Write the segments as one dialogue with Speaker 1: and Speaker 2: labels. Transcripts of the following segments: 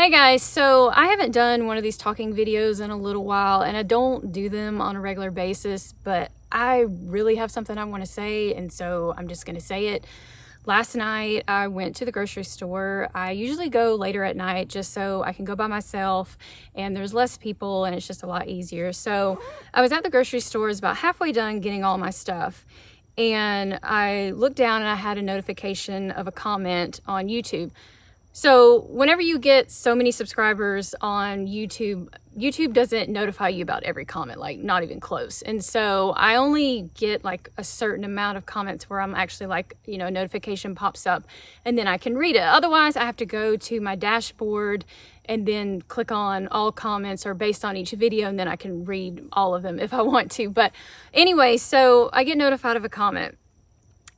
Speaker 1: Hey guys, so I haven't done one of these talking videos in a little while, and I don't do them on a regular basis, but I really have something I want to say, and so I'm just going to say it. Last night I went to the grocery store. I usually go later at night just so I can go by myself and there's less people and it's just a lot easier. So I was at the grocery store, I was about halfway done getting all my stuff, and I looked down and I had a notification of a comment on YouTube. So whenever you get so many subscribers on YouTube, YouTube doesn't notify you about every comment, like not even close. And so I only get like a certain amount of comments where I'm actually like, a notification pops up and then I can read it. Otherwise I have to go to my dashboard and then click on all comments or based on each video, and then I can read all of them if I want to. But anyway, so I get notified of a comment.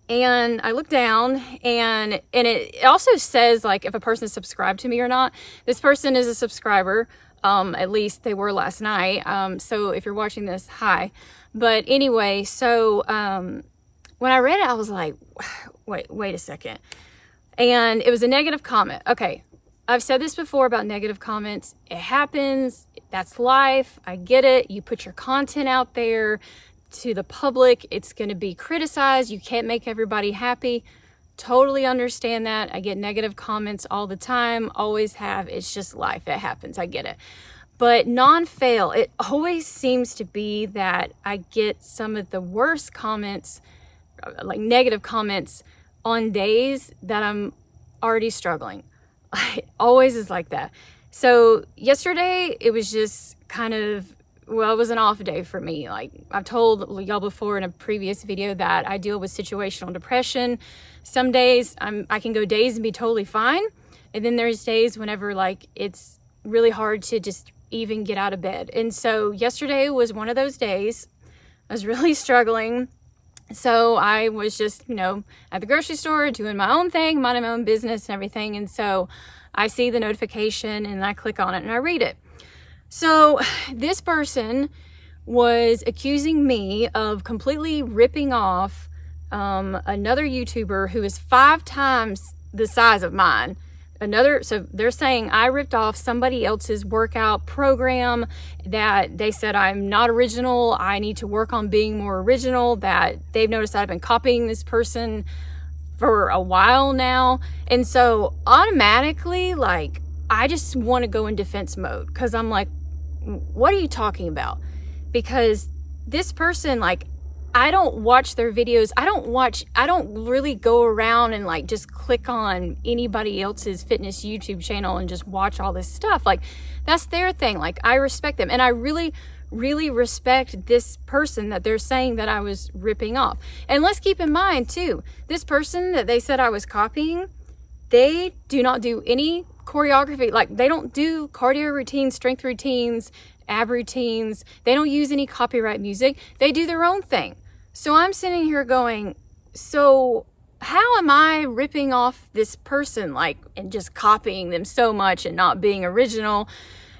Speaker 1: And I look down and it also says like if a person is subscribed to me or not. This person is a subscriber. At least they were last night. So if you're watching this, hi. But anyway, so when I read it, I was like, wait a second. And it was a negative comment. Okay, I've said this before about negative comments. It happens. That's life. I get it. You put your content out there to the public, it's going to be criticized. You can't make everybody happy. Totally understand that. I get negative comments all the time, always have. It's just life. It happens. I get it. But non-fail, it always seems to be that I get some of the worst comments, like negative comments, on days that I'm already struggling. It always is like that. So yesterday, it was just kind of, well, it was an off day for me. Like I've told y'all before in a previous video that I deal with situational depression. Some days I can go days and be totally fine. And then there's days whenever like it's really hard to just even get out of bed. And so yesterday was one of those days. I was really struggling. So I was just, at the grocery store doing my own thing, minding my own business and everything. And so I see the notification and I click on it and I read it. So this person was accusing me of completely ripping off another YouTuber who is 5 times the size of mine. So they're saying I ripped off somebody else's workout program, that they said I'm not original. I need to work on being more original, that they've noticed that I've been copying this person for a while now. And so automatically, like, I just want to go in defense mode because I'm like, what are you talking about? Because this person, like, I don't watch their videos. I don't really go around and like just click on anybody else's fitness YouTube channel and just watch all this stuff. Like, that's their thing. Like, I respect them. And I really, really respect this person that they're saying that I was ripping off. And let's keep in mind too, this person that they said I was copying, they do not do any choreography. Like, they don't do cardio routines, strength routines, ab routines. They don't use any copyright music. They do their own thing. So I'm sitting here going, so how am I ripping off this person, like, and just copying them so much and not being original?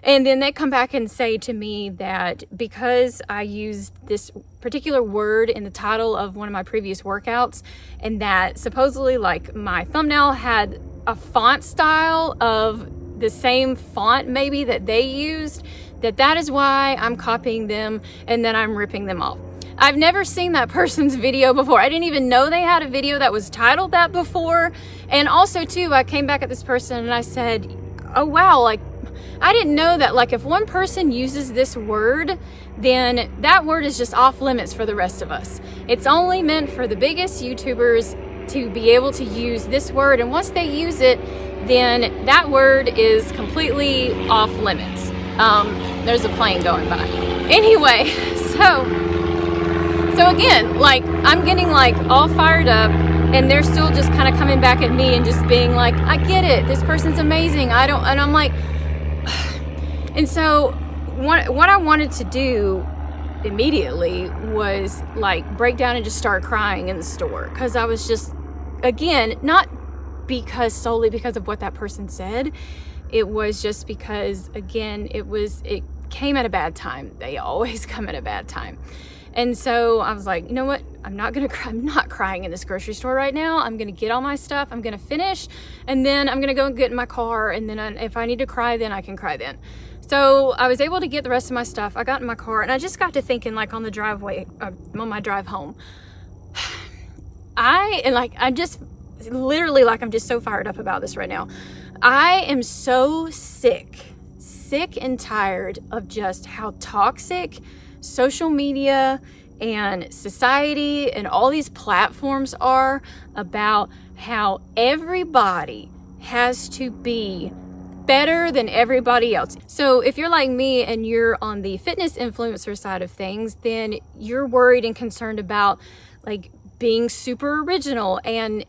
Speaker 1: And then they come back and say to me that because I used this particular word in the title of one of my previous workouts, and that supposedly like my thumbnail had a font style of the same font maybe that they used, that is why I'm copying them and then I'm ripping them off. I've never seen that person's video before. I didn't even know they had a video that was titled that before. And also too, I came back at this person and I said, oh wow, like, I didn't know that, like, if one person uses this word, then that word is just off limits for the rest of us. It's only meant for the biggest YouTubers to be able to use this word, and once they use it, then that word is completely off limits. There's a plane going by. Anyway, so again, like, I'm getting like all fired up, and they're still just kind of coming back at me and just being like, I get it, this person's amazing. And I'm like, and so what I wanted to do immediately was like break down and just start crying in the store. Cause I was just, again, not solely because of what that person said. It was just because, again, it came at a bad time. They always come at a bad time. And so I was like, you know what? I'm not crying in this grocery store right now. I'm going to get all my stuff. I'm going to finish, and then I'm going to go and get in my car. And then if I need to cry, then I can cry then. So I was able to get the rest of my stuff. I got in my car, and I just got to thinking, like, on the driveway, on my drive home, I'm just so fired up about this right now. I am so sick and tired of just how toxic social media and society and all these platforms are about how everybody has to be better than everybody else. So if you're like me and you're on the fitness influencer side of things, then you're worried and concerned about like being super original and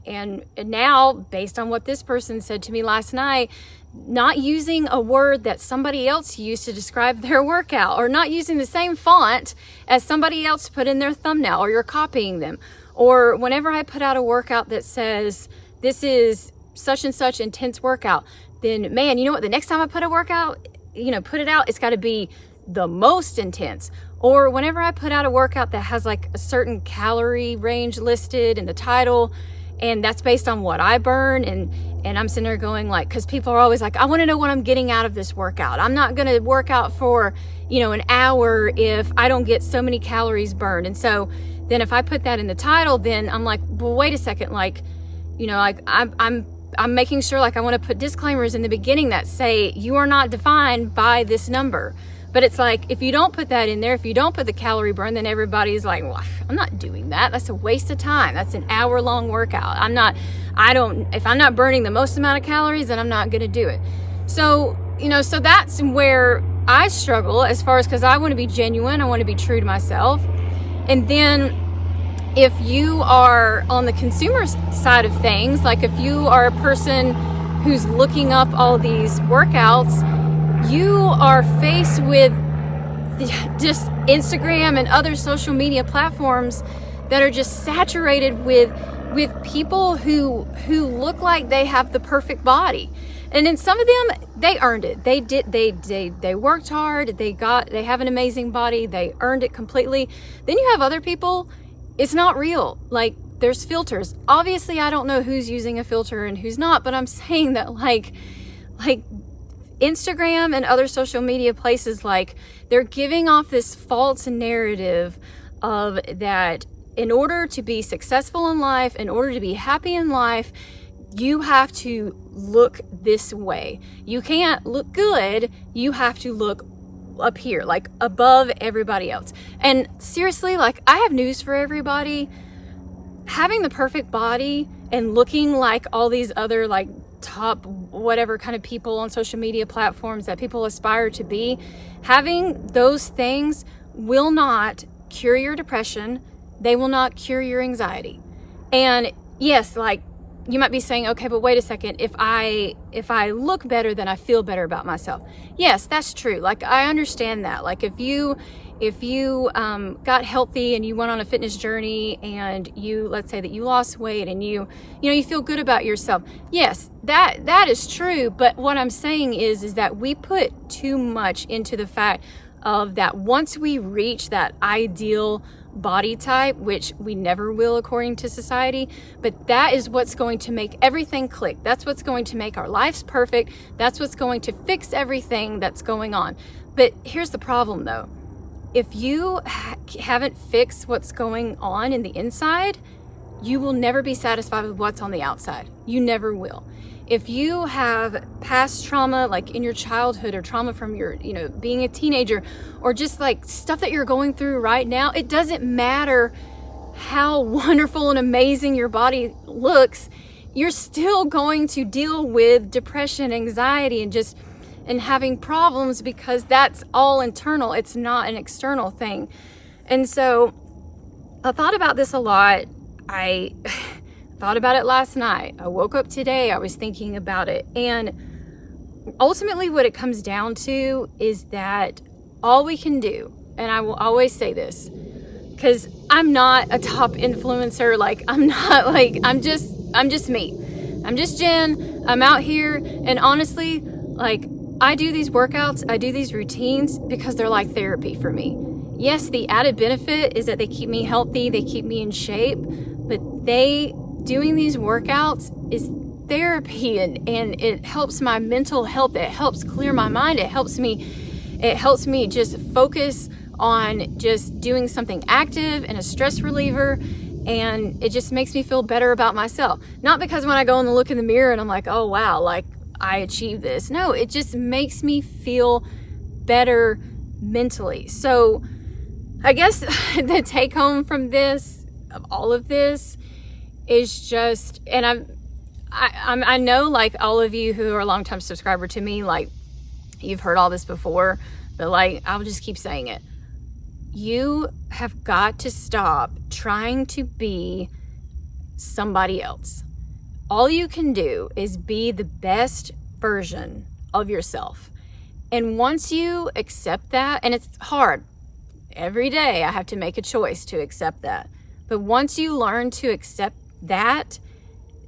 Speaker 1: now, based on what this person said to me last night, not using a word that somebody else used to describe their workout, or not using the same font as somebody else put in their thumbnail, or you're copying them. Or whenever I put out a workout that says this is such and such intense workout, then man, you know what, the next time I put a workout, put it out, it's got to be the most intense. Or whenever I put out a workout that has like a certain calorie range listed in the title, and that's based on what I burn, and I'm sitting there going like, because people are always like, I want to know what I'm getting out of this workout. I'm not going to work out for, an hour if I don't get so many calories burned. And so then if I put that in the title, then I'm like, well, wait a second, like, I'm making sure, like, I want to put disclaimers in the beginning that say you are not defined by this number. But it's like, if you don't put that in there, if you don't put the calorie burn, then everybody's like, well, I'm not doing that. That's a waste of time. That's an hour-long workout. If I'm not burning the most amount of calories, then I'm not going to do it. So, so that's where I struggle as far as, because I want to be genuine. I want to be true to myself. And then if you are on the consumer side of things, like if you are a person who's looking up all these workouts, you are faced with just Instagram and other social media platforms that are just saturated with people who look like they have the perfect body. And then some of them, they earned it. They worked hard. They have an amazing body. They earned it completely. Then you have other people, it's not real. Like, there's filters. Obviously, I don't know who's using a filter and who's not, but I'm saying that like Instagram and other social media places, like, they're giving off this false narrative of that in order to be successful in life, in order to be happy in life, you have to look this way. You can't look good. You have to look up here, like above everybody else. And seriously, like, I have news for everybody. Having the perfect body and looking like all these other like top whatever kind of people on social media platforms that people aspire to be, having those things will not cure your depression. They will not cure your anxiety. And yes, like, you might be saying, okay, but wait a second, if I look better, then I feel better about myself. Yes, that's true. Like, I understand that. Like, if you got healthy and you went on a fitness journey and let's say that you lost weight and you feel good about yourself. Yes, that is true. But what I'm saying is that we put too much into the fact of that once we reach that ideal body type, which we never will according to society, but that is what's going to make everything click. That's what's going to make our lives perfect. That's what's going to fix everything that's going on. But here's the problem though. If you haven't fixed what's going on in the inside, you will never be satisfied with what's on the outside. You never will. If you have past trauma, like in your childhood, or trauma from your, being a teenager, or just like stuff that you're going through right now, it doesn't matter how wonderful and amazing your body looks. You're still going to deal with depression, anxiety, and having problems, because that's all internal. It's not an external thing. And so I thought about this a lot. I thought about it last night. I woke up today, I was thinking about it. And ultimately what it comes down to is that all we can do, and I will always say this, because I'm not a top influencer. Like, I'm just me. I'm just Jen. I'm out here, and honestly, like, I do these workouts, I do these routines because they're like therapy for me. yes, the added benefit is that they keep me healthy, they keep me in shape, but doing these workouts is therapy, and it helps my mental health. It helps clear my mind. It helps me just focus on just doing something active and a stress reliever, and it just makes me feel better about myself. Not because when I go and look in the mirror and I'm like, oh wow, like I achieved this. No, it just makes me feel better mentally. So I guess the take home from this, of all of this, is just, and I know, like, all of you who are a longtime subscriber to me, like, you've heard all this before, but like, I'll just keep saying it. You have got to stop trying to be somebody else. All you can do is be the best version of yourself. And once you accept that, and it's hard, every day I have to make a choice to accept that. But once you learn to accept that,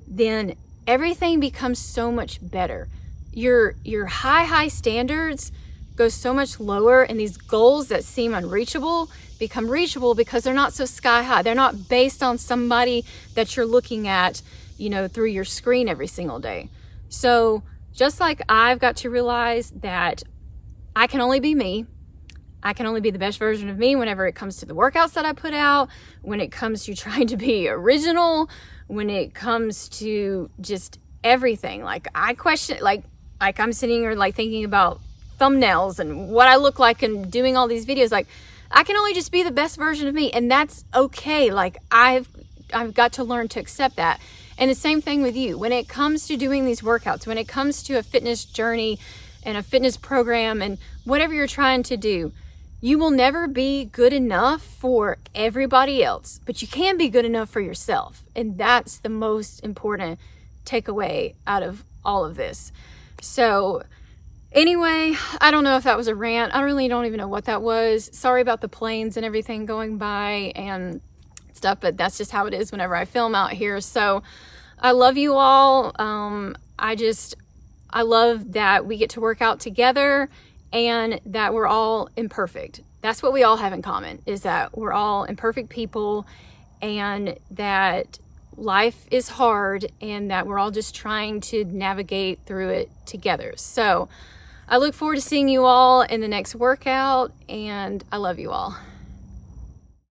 Speaker 1: then everything becomes so much better. Your high standards go so much lower, and these goals that seem unreachable become reachable because they're not so sky high. They're not based on somebody that you're looking at, through your screen every single day. So just like I've got to realize that I can only be me. I can only be the best version of me whenever it comes to the workouts that I put out, when it comes to trying to be original, when it comes to just everything. Like, I question, like I'm sitting here like thinking about thumbnails and what I look like and doing all these videos. Like, I can only just be the best version of me, and that's okay. Like, I've got to learn to accept that. And the same thing with you. When it comes to doing these workouts, when it comes to a fitness journey and a fitness program and whatever you're trying to do, you will never be good enough for everybody else, but you can be good enough for yourself. And that's the most important takeaway out of all of this. So anyway, I don't know if that was a rant. I really don't even know what that was. Sorry about the planes and everything going by and stuff, but that's just how it is whenever I film out here. So I love you all. I love that we get to work out together and that we're all imperfect. That's what we all have in common, is that we're all imperfect people, and that life is hard, and that we're all just trying to navigate through it together. So I look forward to seeing you all in the next workout, and I love you all.